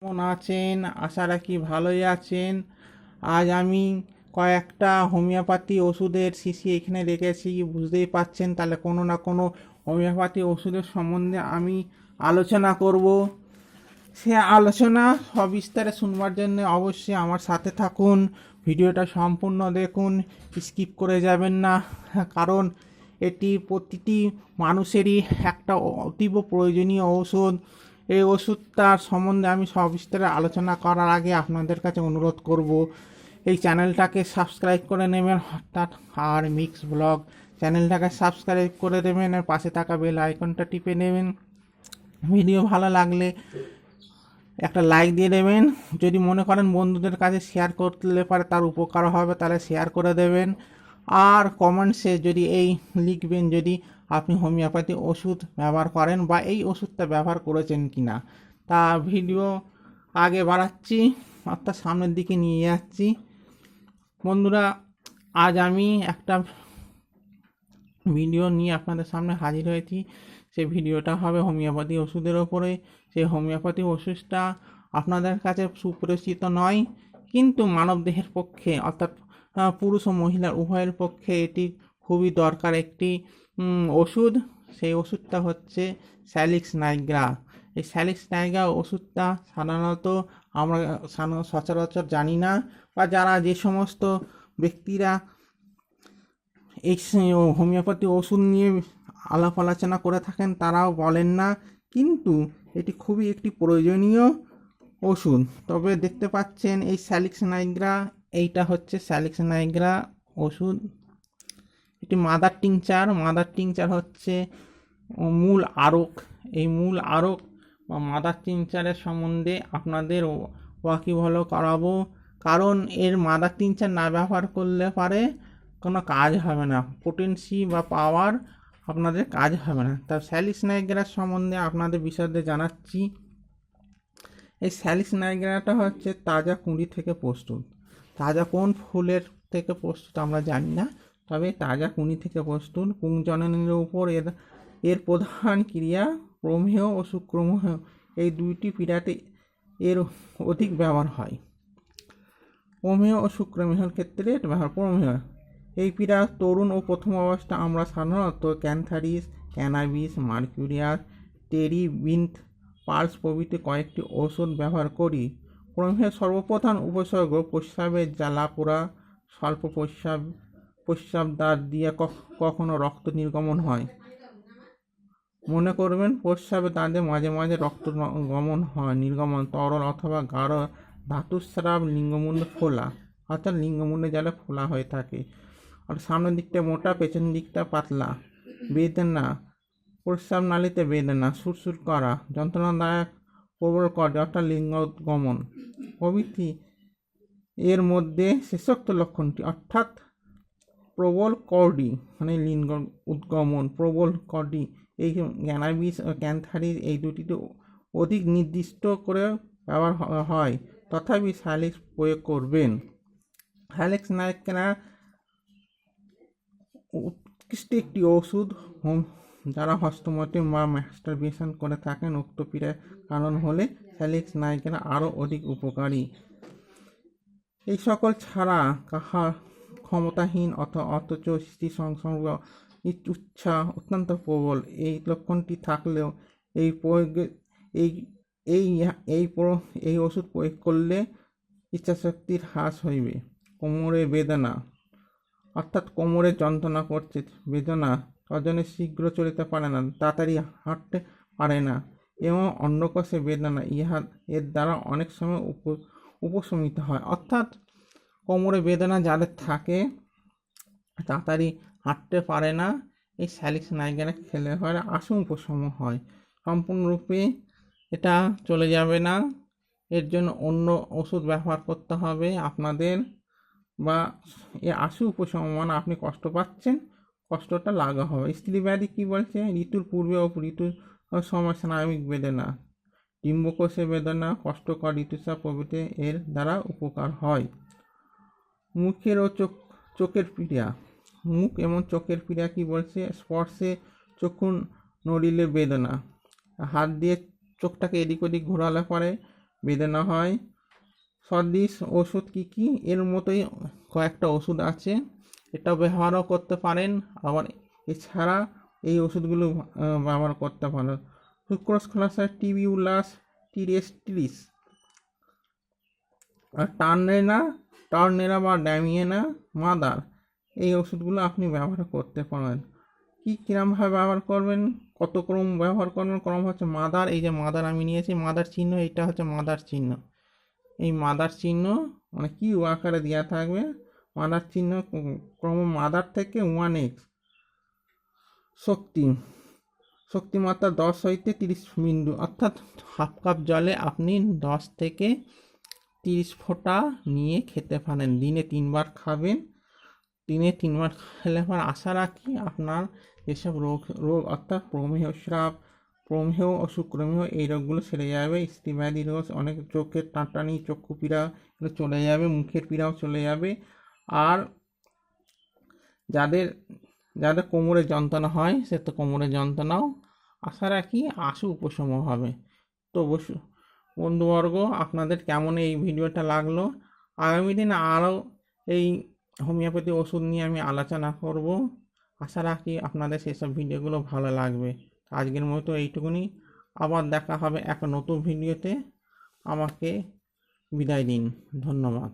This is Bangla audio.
কেমন আছেন? আশা রাখি ভালোই আছেন। আজ আমি কয়েকটা হোমিওপ্যাথি ওষুধের শিশি এখানে রেখেছি, বুঝতেই পাচ্ছেন। তাহলে কোনো না কোনো হোমিওপ্যাথি ওষুধের সম্বন্ধে আমি আলোচনা করব। সে আলোচনা সবিস্তারে শুনবার জন্য অবশ্যই আমার সাথে থাকুন, ভিডিওটা সম্পূর্ণ দেখুন, স্কিপ করে যাবেন না। কারণ এটি প্রতিটি মানুষেরই একটা অতীব প্রয়োজনীয় ঔষধ। এই ওষুধটার সম্বন্ধে আমি সবিস্তারে আলোচনা করার আগে আপনাদের কাছে অনুরোধ করব, এই চ্যানেলটাকে সাবস্ক্রাইব করে নেবেন, অর্থাৎ আর মিক্স ব্লগ চ্যানেলটাকে সাবস্ক্রাইব করে দেবেন, আর পাশে থাকা বেল আইকনটা টিপে নেবেন। ভিডিও ভালো লাগলে একটা লাইক দিয়ে দেবেন। যদি মনে করেন বন্ধুদের কাছে শেয়ার করতে পারে তার উপকার হবে, তাহলে শেয়ার করে দেবেন। আর কমেন্টসে যদি এই লিখবেন যদি আপনি হোমিওপ্যাথি ওষুধ ব্যবহার করেন বা এই ওষুধটা ব্যবহার করেছেন কি না। তা ভিডিও আগে বাড়াচ্ছি, অর্থাৎ সামনের দিকে নিয়ে যাচ্ছি। বন্ধুরা, আজ আমি একটা ভিডিও নিয়ে আপনাদের সামনে হাজির হয়েছি। সেই ভিডিওটা হবে হোমিওপ্যাথি ওষুধের ওপরে। সেই হোমিওপ্যাথি ওষুধটা আপনাদের কাছে সুপরিচিত নয়, কিন্তু মানবদেহের পক্ষে, অর্থাৎ পুরুষ ও মহিলার উভয়ের পক্ষে এটি খুবই দরকার একটি ওষুধ। সেই ওষুধটা হচ্ছে স্যালিক্স নাইগ্রা। এই স্যালিক্স নাইগ্রা ওষুধটা সাধারণত আমরা সচরাচর জানি না, বা যারা যে সমস্ত ব্যক্তিরা এই হোমিওপ্যাথি ওষুধ নিয়ে আলাপ আলোচনা করে থাকেন তারাও বলেন না, কিন্তু এটি খুবই একটি প্রয়োজনীয় ওষুধ। তবে দেখতে পাচ্ছেন এই স্যালিক্স নাইগ্রা, এইটা হচ্ছে স্যালিক্স নাইগ্রা ওষুধ। এটি মাদার টিংচার হচ্ছে মূল আরক। এই মূল আরক বা মাদার টিংচারের সম্বন্ধে আপনাদের ওয়াকিবহাল করাবো। কারণ এর মাদার টিংচার না ব্যবহার করলে পারে কোনো কাজ হবে না, পোটেন্সি বা পাওয়ার আপনাদের কাজ হবে না। তা স্যালিক্স নাইগ্রার সম্বন্ধে আপনাদের বিশদে জানাচ্ছি। এই স্যালিক্স নাইগ্রাটা হচ্ছে তাজা কুঁড়ি থেকে প্রস্তুত। তাজা কোন ফুলের থেকে প্রস্তুত আমরা জানি না, তবে তাজা কুঁড়ি থেকে প্রস্তুত। পুংজননের উপর এর প্রধান ক্রিয়া প্রমেহ ও শুক্রমেহ, এই দুইটি পীড়াতে এর অধিক ব্যবহার হয়। প্রমেহ ও শুক্রমেহর ক্ষেত্রে এটা ব্যবহার প্রমেহ। এই পীড়া তরুণ ও প্রথম অবস্থা আমরা সাধারণত ক্যান্থারিস, ক্যানাবিস, মার্কুরিয়াস, টেরিবিন্থ, পার্স প্রভৃতি কয়েকটি ঔষধ ব্যবহার করি। প্রমেহের সর্বপ্রধান উপসর্গ প্রস্রাবের জ্বালা পোড়া, স্বল্প প্রস্রাব দ্বার দিয়ে কখনো রক্ত নির্গমন হয়। মনে করবেন প্রস্রাবের দাঁতে মাঝে মাঝে রক্ত নির্গমন তরল অথবা গাঢ় ধাতুস্রাব, লিঙ্গমুণ্ড ফোলা, অর্থাৎ লিঙ্গমুণ্ডে জলে ফোলা হয়ে থাকে। আর সামনের দিকটা মোটা, পেছন দিকটা পাতলা। বেদনা, প্রস্রাব নালীতে বেদনা, সুরসুর করা, যন্ত্রণাদায়ক প্রবল কর্য, অর্থাৎ লিঙ্গ উদ্গমন প্রভৃতি এর মধ্যে শেষোক্ত লক্ষণটি, অর্থাৎ প্রবল কর্ডি মানে লিঙ্গ উদ্গমন, প্রবল কর্ডি, এই ক্যানাবিস ও ক্যান্থারিস এই দুটিতে অধিক নির্দিষ্ট করে ব্যবহার হয়। তথাপি স্যালিক্স প্রয়োগ করবেন। স্যালিক্স নাইগ্রা উৎকৃষ্ট একটি ওষুধ। যারা হস্তমৈথুন বা ম্যাস্টারবেশন করে থাকেন, উক্ত পীড়ার কারণ হলে স্যালিক্স নাইগ্রা আরও অধিক উপকারী। এই সকল ছাড়া কাহার ক্ষমতাহীন অথচ স্ত্রী সংসর্গ ইচ্ছা অত্যন্ত প্রবল, এই লক্ষণটি থাকলেও এই প্রয়োগে এই এই এই এই ওষুধ প্রয়োগ করলে ইচ্ছাশক্তির হ্রাস হইবে। কোমরে বেদনা, অর্থাৎ কোমরে যন্ত্রণা করছে, বেদনা, স্বজনে শীঘ্র চলিতে পারে না, তাড়াতাড়ি হাঁটতে পারে না, এবং অন্ডকোষে বেদনা, এর দ্বারা অনেক সময় উপশমিত হয়। অর্থাৎ কোমরে বেদনা যাদের থাকে, তাড়াতাড়ি হাঁটতে পারে না, এই স্যালিক্স নাইগ্রা খেলে হয় আশু উপশম হয়। সম্পূর্ণরূপে এটা চলে যাবে না, এর জন্য অন্য ওষুধ ব্যবহার করতে হবে আপনাদের। বা এ আশু উপশম মানে আপনি কষ্ট পাচ্ছেন, কষ্টটা লাগা হবে। স্ত্রী ব্যাধি কী বলছে? ঋতুর পূর্বে ও ঋতুর সময় স্নায়বিক বেদনা, ডিম্বকোষে বেদনা, কষ্টকর ঋতুস্রাব প্রভৃতি এর দ্বারা উপকার হয়। মুখের ও চোখের পীড়া, মুখ এবং চোখের পীড়া কী বলছে? স্পর্শে চক্ষু নড়িলে বেদনা, হাত দিয়ে চোখটাকে এদিক ওদিক ঘোরালে পরে বেদনা হয়। সদৃশ ওষুধ কী কী, এর মতোই কয়েকটা ওষুধ আছে, এটা ব্যবহারও করতে পারেন। আবার এছাড়া এই ওষুধগুলো ব্যবহার করতে পারেন। সুক্রোজ খোলাসায় টিবিউলাস টিরেস্ট্রিস আর টার্নেরা বা ড্যামিয়েনা মাদার, এই ওষুধগুলো আপনি ব্যবহার করতে পারেন। কীরকমভাবে ব্যবহার করবেন, কত ক্রম ব্যবহার করবেন, ক্রম হচ্ছে মাদার। এই যে মাদার আমি নিয়েছি, মাদার চিহ্ন, এইটা হচ্ছে মাদার চিহ্ন। এই মাদার চিহ্ন মানে কিউ আকারে দেওয়া থাকবে। মাদার চিহ্ন ক্রম মাদার থেকে 1x শক্তিমাত্রা 10 হইতে 30 বিন্দু, অর্থাৎ হাফ কাপ জলে আপনি 10 থেকে 30 ফোঁটা নিয়ে খেতে পারেন। দিনে 3 বার খাবেন। দিনে 3 বার খেলে পর আশা রাখি আপনার যেসব রোগ অর্থাৎ প্রমেহ স্রাব, প্রমেহ ও শুক্রমেহ, এই রোগগুলো সেরে যাবে। স্ত্রীব্যাধি রোগ, অনেক চোখের টাঁটানি, চক্ষু পীড়া, এগুলো চলে যাবে। মুখের পীড়াও চলে যাবে। আর যাদের কোমরের যন্ত্রণা হয়, সে তো কোমরের যন্ত্রণাও আশা রাখি উপশম হবে। তো বন্ধুবর্গ, আপনাদের কেমন এই ভিডিওটা লাগলো? আগামী দিনে আরও এই হোমিওপ্যাথি ওষুধ নিয়ে আমি আলোচনা করব। আশা রাখি আপনাদের সেসব ভিডিওগুলো ভালো লাগবে। আজকের মতো এইটুকুনি, আবার দেখা হবে এক নতুন ভিডিওতে। আমাকে বিদায় দিন, ধন্যবাদ।